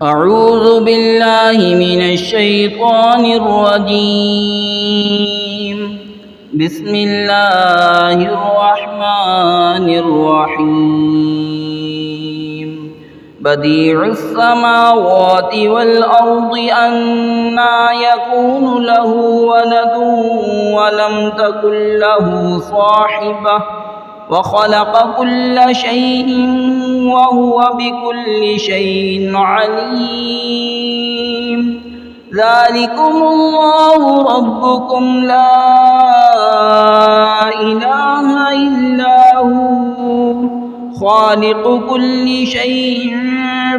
अऊज़ु बिल्लाहि मिनश्शैतानिर्रजीम। बिस्मिल्लाहिर्रहमानिर्रहीम। बदीउस समावाति वल अर्दि अन्ना यकूनु लहु वलदुन वलम तकुल लहु साहिबह व खलक़ कुल्ल शैइन व हुवा बिकुल्लि शैइन अलीम। ज़ालिकुमुल्लाहु रब्बुकुम ला इलाहा इल्ला हु खालिक़ु कुल्लि शैइन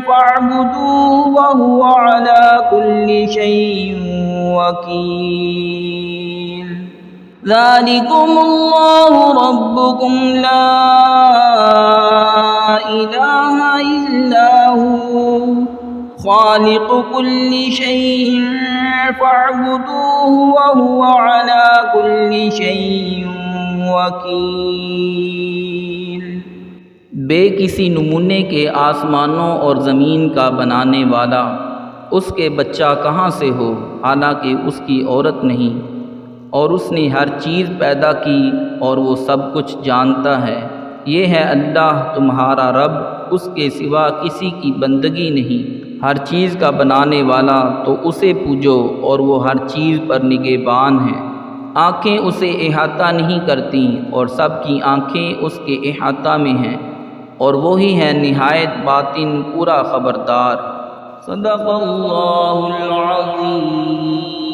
फ़अब्दुहु व हुवा अला कुल्लि शैइन वकील। ज़ालिकुमुल्लाहु रब्बुकुम ला इलाहा इल्ला हु खालिक़ु कुल्लि शैइन फ़अब्दुहु व हुवा अला कुल्लि शैइन वकील। बे किसी नमूने के आसमानों और ज़मीन का बनाने वाला, उसके बच्चा कहाँ से हो, हालांकि उसकी औरत नहीं, और उसने हर चीज़ पैदा की और वो सब कुछ जानता है। ये है अल्लाह तुम्हारा रब, उसके सिवा किसी की बंदगी नहीं। हर चीज़ का बनाने वाला, तो उसे पूजो, और वो हर चीज़ पर निगहबान है। आँखें उसे इहाता नहीं करती और सब की आँखें उसके इहाता में हैं, और वही है निहायत बातिन पूरा ख़बरदार। सदक़ल्लाहुल अज़ीम।